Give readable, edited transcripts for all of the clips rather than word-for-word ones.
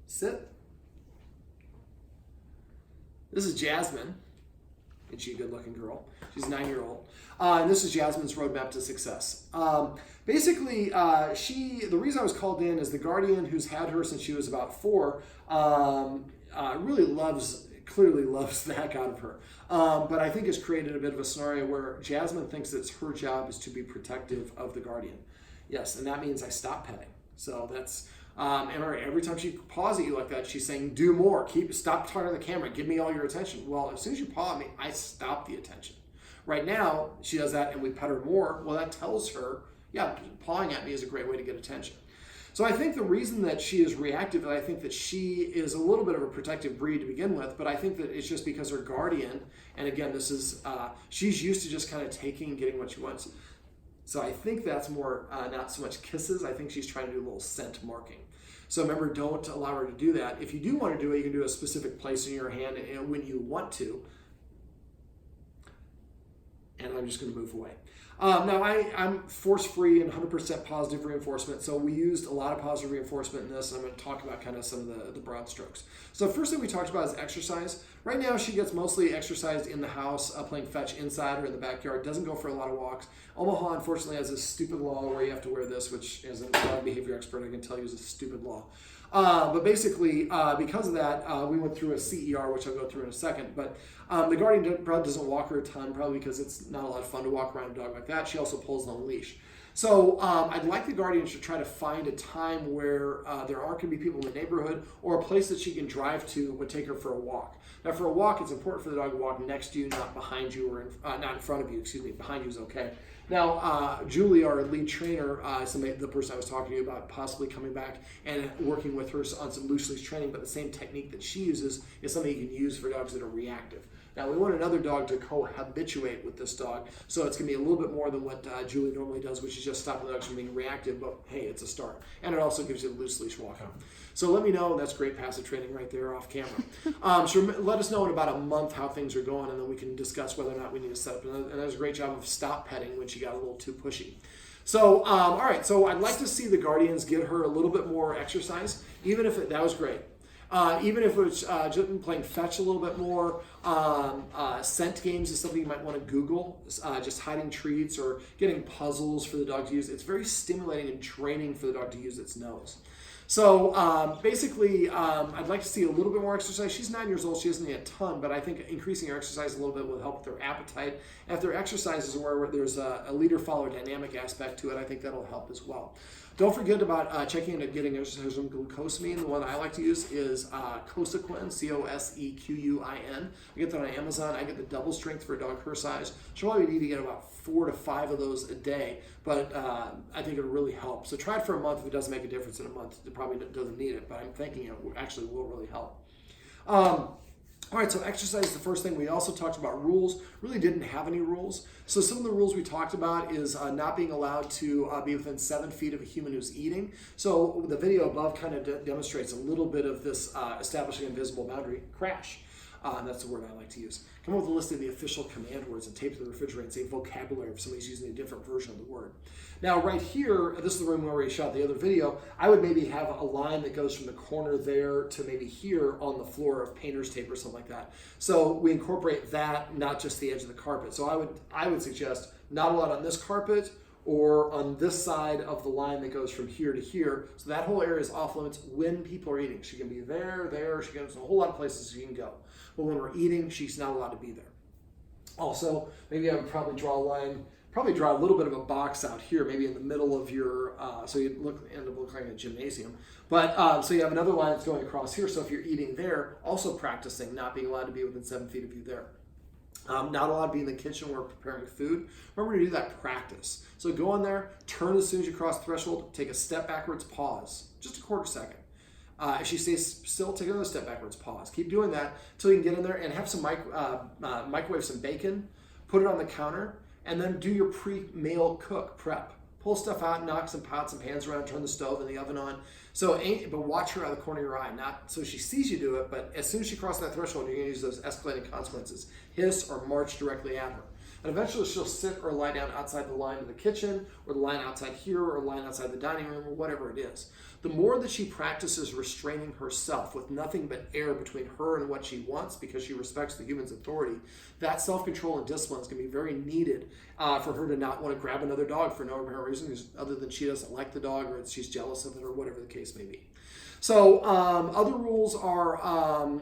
Sit. This is Jazzmin. Isn't she a good-looking girl? She's a 9-year-old. And this is Jazzmin's roadmap to success. Basically, the reason I was called in is the guardian who's had her since she was about 4 clearly loves the heck out of her. But I think it's created a bit of a scenario where Jazzmin thinks that her job is to be protective of the guardian. Yes, and that means I stop petting. So that's... and every time she paws at you like that, she's saying, do more, stop talking to the camera, give me all your attention. Well, as soon as you paw at me, I stop the attention. Right now, she does that and we pet her more. Well, that tells her, yeah, pawing at me is a great way to get attention. So I think the reason that she is reactive, and I think that she is a little bit of a protective breed to begin with, but I think that it's just because her guardian, and again, this is, she's used to just kind of taking and getting what she wants. So I think that's more, not so much kisses, I think she's trying to do a little scent marking. So remember, don't allow her to do that. If you do want to do it, you can do a specific place in your hand and when you want to. And I'm just going to move away. Now, I'm force-free and 100% positive reinforcement, so we used a lot of positive reinforcement in this, and I'm going to talk about kind of some of the broad strokes. So the first thing we talked about is exercise. Right now, she gets mostly exercised in the house, playing fetch inside or in the backyard, doesn't go for a lot of walks. Omaha, unfortunately, has this stupid law where you have to wear this, which, as a dog behavior expert, I can tell you is a stupid law. But basically, because of that, we went through a CER, which I'll go through in a second. But the guardian probably doesn't walk her a ton, probably because it's not a lot of fun to walk around a dog like that. She also pulls on a leash. So I'd like the guardian to try to find a time where there aren't going to be people in the neighborhood or a place that she can drive to would take her for a walk. Now, for a walk, it's important for the dog to walk next to you, not behind you, or not in front of you. Excuse me, behind you is okay. Now, Julie, our lead trainer, the person I was talking to you about possibly coming back and working with her on some loose leash training, but the same technique that she uses is something you can use for dogs that are reactive. Now, we want another dog to cohabituate with this dog, so it's going to be a little bit more than what Julie normally does, which is just stop the dogs from being reactive, but hey, it's a start. And it also gives you the loose leash walking. So let me know. That's great passive training right there off camera. So let us know in about a month how things are going, and then we can discuss whether or not we need to set up. And that was a great job of stop petting when she got a little too pushy. So, all right, so I'd like to see the guardians get her a little bit more exercise, even if that was great. Even if it was just playing fetch a little bit more, scent games is something you might want to Google, just hiding treats or getting puzzles for the dog to use. It's very stimulating and training for the dog to use its nose. So basically, I'd like to see a little bit more exercise. She's 9 years old. She doesn't need a ton, but I think increasing her exercise a little bit will help with her appetite. And if their exercise is where there's a leader-follower dynamic aspect to it, I think that'll help as well. Don't forget about checking into getting exercise on glucosamine. The one I like to use is Cosequin, Cosequin. I get that on Amazon. I get the double strength for a dog her size. She'll probably need to get about 4 to 5 of those a day, but I think it'll really help. So try it for a month. If it doesn't make a difference in a month, it probably doesn't need it, but I'm thinking it actually will really help. All right, so exercise is the first thing. We also talked about rules. Really didn't have any rules. So some of the rules we talked about is not being allowed to be within 7 feet of a human who's eating. So the video above kind of demonstrates a little bit of this establishing an invisible boundary. Crash. That's the word I like to use. Come up with a list of the official command words and tape to the refrigerator and say vocabulary if somebody's using a different version of the word. Now right here, this is the room where we shot the other video, I would maybe have a line that goes from the corner there to maybe here on the floor of painter's tape or something like that. So we incorporate that, not just the edge of the carpet. So I would suggest not a lot on this carpet or on this side of the line that goes from here to here. So that whole area is off limits when people are eating. She can be there, she can, there's a whole lot of places she can go. But when we're eating, she's not allowed to be there. Also, maybe I would probably draw a line, draw a little bit of a box out here, maybe in the middle of your, so you end up looking like a gymnasium. But so you have another line that's going across here. So if you're eating there, also practicing not being allowed to be within 7 feet of you there. Not allowed to be in the kitchen when we're preparing food. Remember to do that practice. So go in there, turn as soon as you cross the threshold, take a step backwards, pause, just a quarter second. If she stays still, take another step backwards, pause. Keep doing that until you can get in there and have some microwave some bacon, put it on the counter, and then do your pre-meal cook prep. Pull stuff out, knock some pots and pans around, turn the stove and the oven on. But watch her out of the corner of your eye, not so she sees you do it, but as soon as she crosses that threshold, you're going to use those escalating consequences. Hiss or march directly at her. And eventually she'll sit or lie down outside the line of the kitchen, or the line outside here, or the line outside the dining room, or whatever it is. The more that she practices restraining herself with nothing but air between her and what she wants, because she respects the human's authority, that self-control and discipline is going to be very needed for her to not want to grab another dog for no apparent reason other than she doesn't like the dog, or she's jealous of it, or whatever the case may be. So other rules are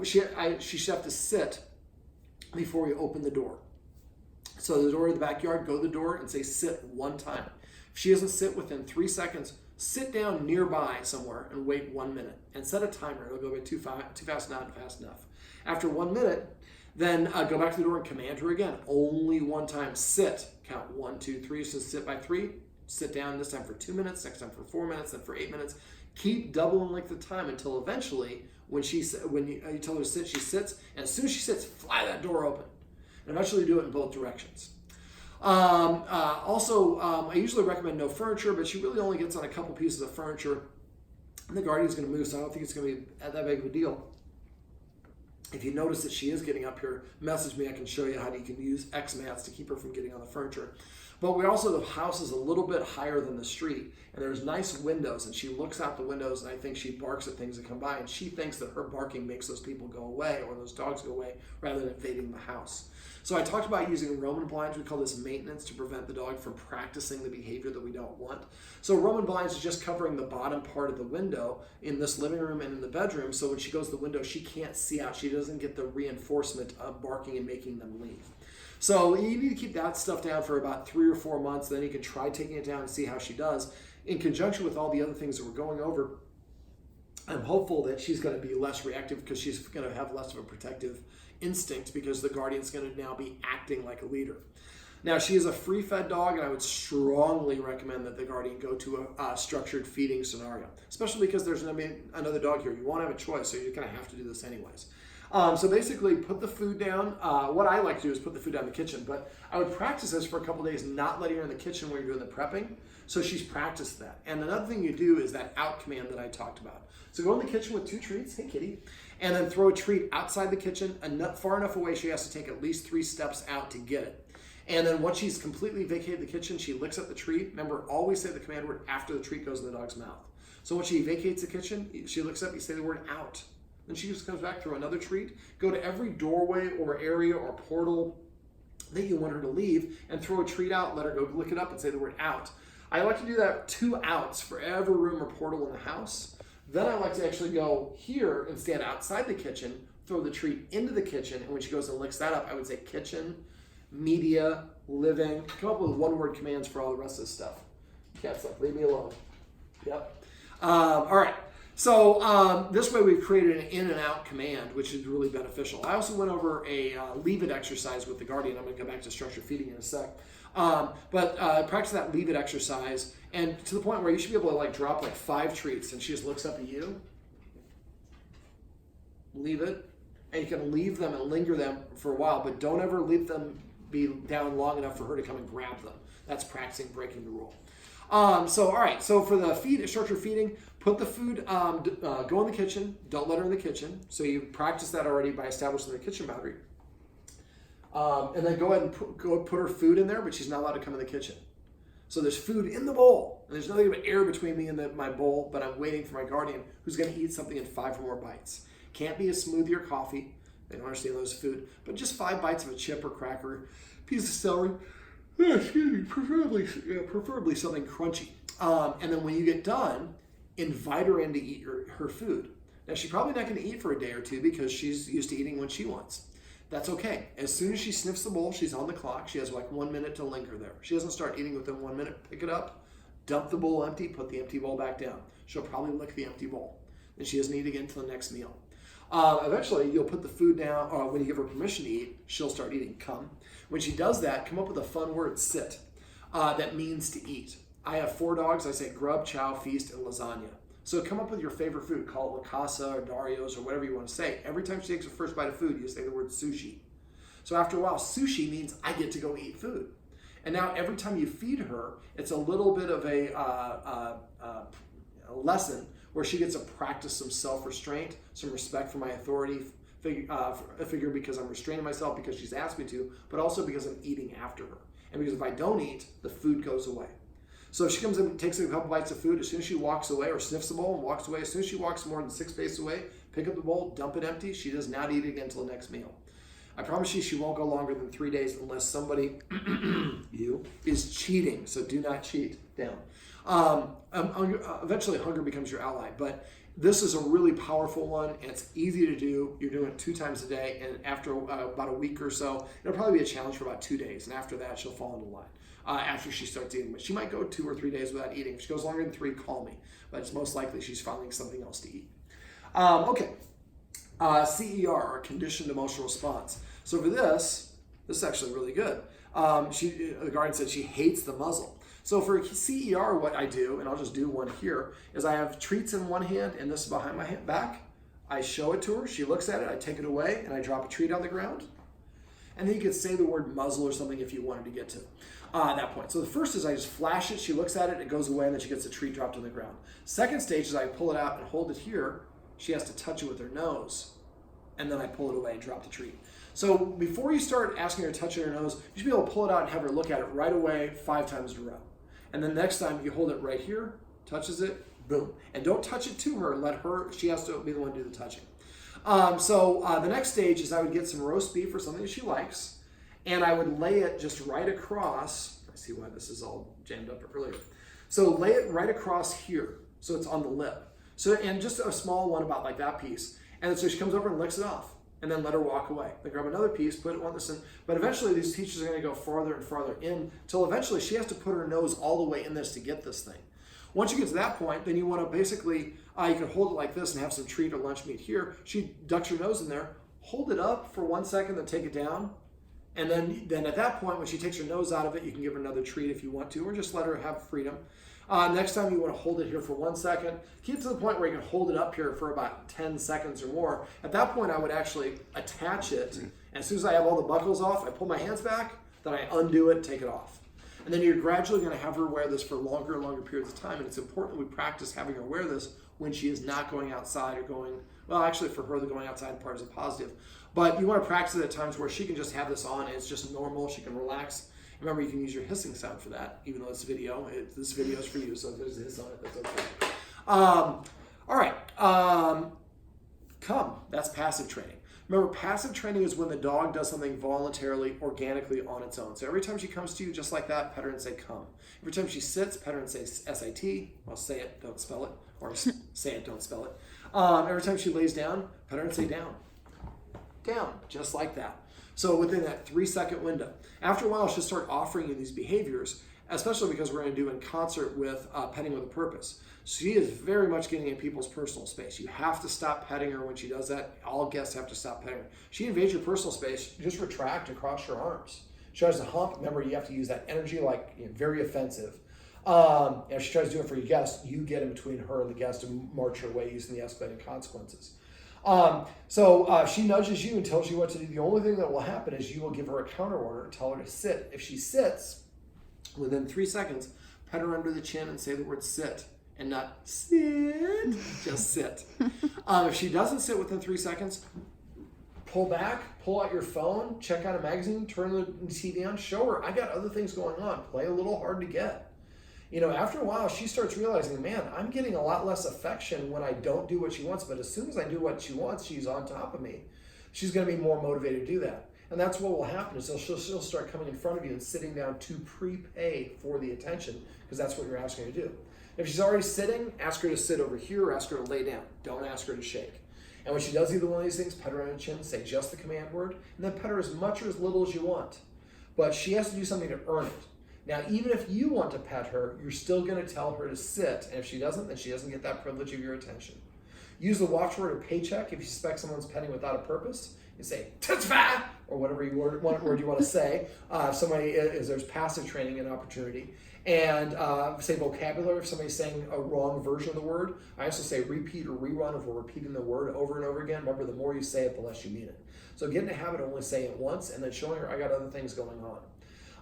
she should have to sit before you open the door. So the door of the backyard, go to the door and say sit one time. If she doesn't sit within 3 seconds, sit down nearby somewhere and wait 1 minute and set a timer. It'll go by too fast, not fast enough. After 1 minute, then go back to the door and command her again. Only one time. Sit. Count 1, 2, 3. So sit by 3. Sit down this time for 2 minutes, next time for 4 minutes, then for 8 minutes. Keep doubling length of time until eventually, when you tell her to sit, she sits. And as soon as she sits, fly that door open. And eventually do it in both directions. I usually recommend no furniture, but she really only gets on a couple pieces of furniture. And the guardian's going to move, so I don't think it's going to be that big of a deal. If you notice that she is getting up here, message me. I can show you how you can use X mats to keep her from getting on the furniture. But the house is a little bit higher than the street, and there's nice windows, and she looks out the windows, and I think she barks at things that come by, and she thinks that her barking makes those people go away, or those dogs go away, rather than invading the house. So I talked about using Roman blinds. We call this maintenance, to prevent the dog from practicing the behavior that we don't want. So Roman blinds is just covering the bottom part of the window in this living room and in the bedroom, so when she goes to the window, she can't see out. She doesn't get the reinforcement of barking and making them leave. So you need to keep that stuff down for about 3 or 4 months. Then you can try taking it down and see how she does. In conjunction with all the other things that we're going over, I'm hopeful that she's going to be less reactive, because she's going to have less of a protective instinct, because the guardian's going to now be acting like a leader. Now, she is a free-fed dog, and I would strongly recommend that the guardian go to a structured feeding scenario, especially because there's going to be another dog here. You won't have a choice, so you're going to have to do this anyways. So basically, put the food down. What I like to do is put the food down in the kitchen, but I would practice this for a couple days, not letting her in the kitchen when you're doing the prepping, so she's practiced that. And another thing you do is that out command that I talked about. So go in the kitchen with 2 treats, hey kitty, and then throw a treat outside the kitchen, far enough away she has to take at least 3 steps out to get it. And then once she's completely vacated the kitchen, she licks up the treat. Remember, always say the command word after the treat goes in the dog's mouth. So when she vacates the kitchen, she licks up, you say the word out. Then she just comes back, throw another treat, go to every doorway or area or portal that you want her to leave, and throw a treat out, let her go lick it up and say the word out. I like to do that 2 outs for every room or portal in the house. Then I like to actually go here and stand outside the kitchen, throw the treat into the kitchen, and when she goes and licks that up, I would say kitchen, media, living. Come up with 1-word commands for all the rest of this stuff. Cat's like, leave me alone. Yep. All right. So this way we've created an in and out command, which is really beneficial. I also went over a leave it exercise with the guardian. I'm going to go back to structured feeding in a sec. Practice that leave it exercise, and to the point where you should be able to drop 5 treats, and she just looks up at you. Leave it, and you can leave them and linger them for a while, but don't ever leave them be down long enough for her to come and grab them. That's practicing breaking the rule. All right. So for the structured feeding, put the food, go in the kitchen. Don't let her in the kitchen. So you practice that already by establishing the kitchen boundary. And then go ahead and put her food in there, but she's not allowed to come in the kitchen. So there's food in the bowl, and there's nothing but air between me and my bowl, but I'm waiting for my guardian, who's going to eat something in 5 or more bites. Can't be a smoothie or coffee. They don't understand those food, but just 5 bites of a chip or cracker, piece of celery, preferably something crunchy. And then when you get done, invite her in to eat her food. Now, she's probably not going to eat for a day or 2 because she's used to eating when she wants. That's okay. As soon as she sniffs the bowl, she's on the clock. She has 1 minute to linger there. She doesn't start eating within 1 minute. Pick it up, dump the bowl empty, put the empty bowl back down. She'll probably lick the empty bowl. Then she doesn't eat again until the next meal. Eventually, you'll put the food down, or when you give her permission to eat, she'll start eating. Come. When she does that, come up with a fun word, sit, that means to eat. I have 4 dogs. I say grub, chow, feast, and lasagna. So come up with your favorite food. Call it La Casa or Dario's or whatever you want to say. Every time she takes her first bite of food, you say the word sushi. So after a while, sushi means I get to go eat food. And now every time you feed her, it's a little bit of a lesson where she gets to practice some self-restraint, some respect for my authority, figure because I'm restraining myself because she's asked me to, but also because I'm eating after her. And because if I don't eat, the food goes away. So if she comes in and takes a couple bites of food, as soon as she walks away or sniffs the bowl and walks away, as soon as she walks more than 6 spaces away, pick up the bowl, dump it empty. She does not eat it again until the next meal. I promise you she won't go longer than 3 days unless somebody, you, is cheating. So do not cheat. Down. Eventually hunger becomes your ally, but this is a really powerful one, and it's easy to do. You're doing it 2 times a day, and after about a week or so, it'll probably be a challenge for about 2 days, and after that, she'll fall into line. After she starts eating, but she might go 2 or 3 days without eating. If she goes longer than 3, call me, but it's most likely she's finding something else to eat. Okay, CER, or conditioned emotional response. So for this is actually really good. The guardian said she hates the muzzle. So for CER, what I do, and I'll just do one here, is I have treats in one hand and this is behind my back. I show it to her, she looks at it, I take it away, and I drop a treat on the ground. And then you could say the word muzzle or something if you wanted to get to at that point. So the first is I just flash it, she looks at it, it goes away, and then she gets a treat dropped on the ground. Second stage is I pull it out and hold it here. She has to touch it with her nose, and then I pull it away and drop the treat. So before you start asking her to touch it her nose, you should be able to pull it out and have her look at it right away 5 times in a row. And then next time you hold it right here, touches it, boom. And don't touch it to her, she has to be the one to do the touching. The next stage is I would get some roast beef or something that she likes, and I would lay it just right across. I see why this is all jammed up earlier. So lay it right across here, so it's on the lip. So, and just a small one about like that piece. And so she comes over and licks it off, and then let her walk away. Then grab another piece, put it on this in. But eventually these teachers are gonna go farther and farther in until eventually she has to put her nose all the way in this to get this thing. Once you get to that point, then you want to basically, you can hold it like this and have some treat or lunch meat here. She ducks her nose in there, hold it up for 1 second, then take it down. And then at that point, when she takes her nose out of it, you can give her another treat if you want to, or just let her have freedom. Next time you want to hold it here for 1 second. Keep it to the point where you can hold it up here for about 10 seconds or more. At that point, I would actually attach it. And as soon as I have all the buckles off, I pull my hands back, then I undo it, take it off. And then you're gradually going to have her wear this for longer and longer periods of time. And it's important that we practice having her wear this when she is not going outside or going, well, actually for her, the going outside part is a positive. But you want to practice it at times where she can just have this on and it's just normal. She can relax. Remember, you can use your hissing sound for that, even though it's video. This video is for you, so if there's a hiss on it, that's okay. All right. Come. That's passive training. Remember, passive training is when the dog does something voluntarily, organically on its own. So every time she comes to you just like that, pet her and say, come. Every time she sits, pet her and say, S-I-T. Well, say it, don't spell it. Or say it, don't spell it. Every time she lays down, pet her and say, down. Down, just like that. So within that 3-second window. After a while, she'll start offering you these behaviors, especially because we're going to do in concert with petting with a purpose. She is very much getting in people's personal space. You have to stop petting her when she does that. All guests have to stop petting her. She invades your personal space, just retract across your arms. She tries to hump. Remember, you have to use that energy like very offensive. If she tries to do it for your guest, you get in between her and the guest and march her away using the escalating consequences. She nudges you and tells you what to do. The only thing that will happen is you will give her a counter order and tell her to sit. If she sits, within 3 seconds, pet her under the chin and say the word sit. And not sit, just sit. If she doesn't sit within 3 seconds, pull back, pull out your phone, check out a magazine, turn the TV on, show her, I got other things going on. Play a little hard to get. After a while, she starts realizing, man, I'm getting a lot less affection when I don't do what she wants, but as soon as I do what she wants, she's on top of me. She's going to be more motivated to do that. And that's what will happen is she'll start coming in front of you and sitting down to prepay for the attention because that's what you're asking her to do. If she's already sitting, ask her to sit over here or ask her to lay down. Don't ask her to shake. And when she does either one of these things, pet her on the chin, say just the command word, and then pet her as much or as little as you want. But she has to do something to earn it. Now, even if you want to pet her, you're still going to tell her to sit. And if she doesn't, then she doesn't get that privilege of your attention. Use the watchword or paycheck if you suspect someone's petting without a purpose. You say, "Titsva!" or whatever word you want to say. There's passive training and opportunity. And say vocabulary if somebody's saying a wrong version of the word. I also say repeat or rerun if we're repeating the word over and over again. Remember, the more you say it, the less you mean it. So get in the habit of only saying it once and then showing her I got other things going on.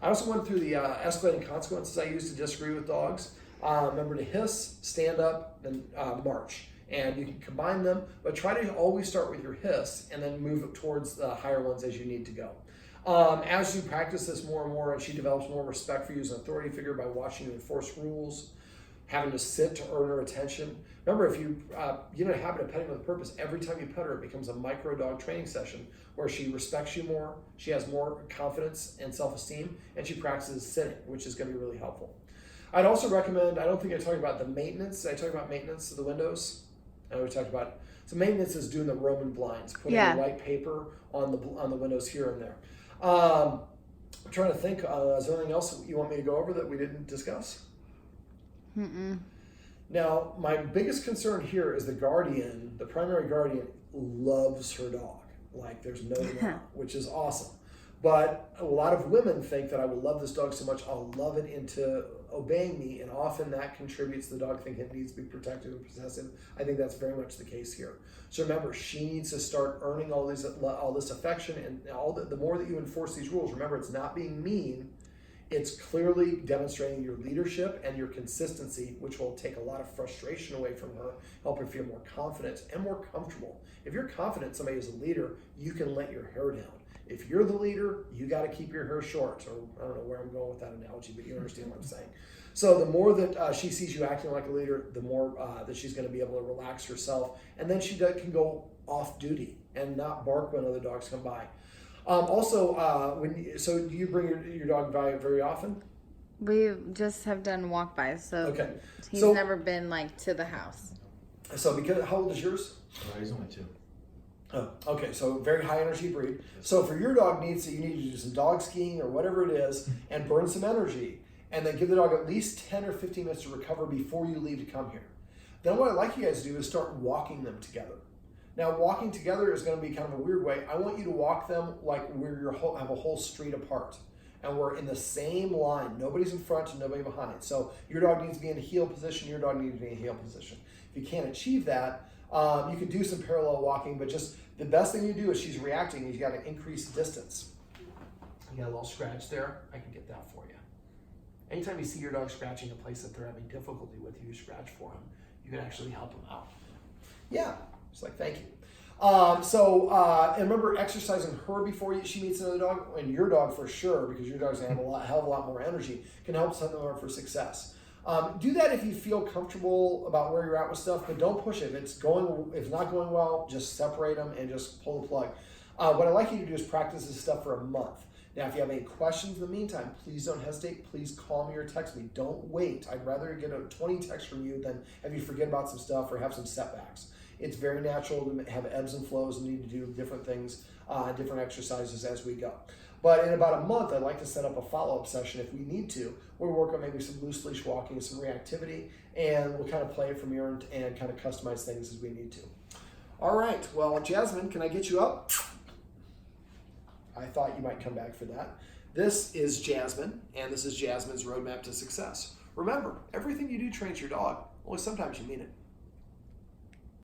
I also went through the escalating consequences I use to disagree with dogs. Remember to hiss, stand up, and march. And you can combine them, but try to always start with your hiss and then move towards the higher ones as you need to go. As you practice this more and more, and she develops more respect for you as an authority figure by watching you enforce rules, having to sit to earn her attention. Remember, if you get in a habit of petting with a purpose, every time you pet her, it becomes a micro dog training session where she respects you more, she has more confidence and self-esteem, and she practices sitting, which is going to be really helpful. I'd also recommend, I don't think I talked about the maintenance. Did I talk about maintenance of the windows? I know we talked about, so maintenance is doing the Roman blinds, putting the white paper on the windows here and there. I'm trying to think, is there anything else you want me to go over that we didn't discuss? Mm-mm. Now, my biggest concern here is the guardian, the primary guardian, loves her dog. Like, there's no doubt, which is awesome. But a lot of women think that I will love this dog so much, I'll love it into obeying me, and often that contributes to the dog thinking it needs to be protective and possessive. I think that's very much the case here. So remember, she needs to start earning all this affection, and the more that you enforce these rules, remember, it's not being mean. It's clearly demonstrating your leadership and your consistency, which will take a lot of frustration away from her, help her feel more confident and more comfortable. If you're confident somebody is a leader, you can let your hair down. If you're the leader, you got to keep your hair short. Or I don't know where I'm going with that analogy, but you understand what I'm saying. So the more that she sees you acting like a leader, the more that she's going to be able to relax herself. And then she can go off duty and not bark when other dogs come by. So do you bring your dog by very often? We just have done walk-bys, so okay. He's never been like to the house. So how old is yours? He's only 2. Oh, okay, so very high energy breed. So for your dog you need to do some dog skiing or whatever it is and burn some energy, and then give the dog at least 10 or 15 minutes to recover before you leave to come here. Then what I'd like you guys to do is start walking them together. Now, walking together is going to be kind of a weird way. I want you to walk them like we have a whole street apart, and we're in the same line. Nobody's in front and nobody behind. So your dog needs to be in a heel position, your dog needs to be in a heel position. If you can't achieve that, you can do some parallel walking, but just the best thing you do is she's reacting, you got to increase distance. You got a little scratch there, I can get that for you. Anytime you see your dog scratching a place that they're having difficulty with, you scratch for them. You can actually help them out. Yeah, it's like, thank you. And remember, exercising her before she meets another dog, and your dog for sure, because your dog's gonna have a hell of a lot more energy, can help set them up for success. Do that if you feel comfortable about where you're at with stuff, but don't push it. If it's not going well, just separate them and just pull the plug. What I'd like you to do is practice this stuff for a month. Now, if you have any questions in the meantime, please don't hesitate. Please call me or text me. Don't wait. I'd rather get 20 texts from you than have you forget about some stuff or have some setbacks. It's very natural to have ebbs and flows and need to do different things, different exercises as we go. But in about a month, I'd like to set up a follow-up session if we need to. We'll work on maybe some loose leash walking, some reactivity, and we'll kind of play it from here and kind of customize things as we need to. All right, well, Jazzmin, can I get you up? I thought you might come back for that. This is Jazzmin, and this is Jazzmin's Roadmap to Success. Remember, everything you do trains your dog, only sometimes you mean it.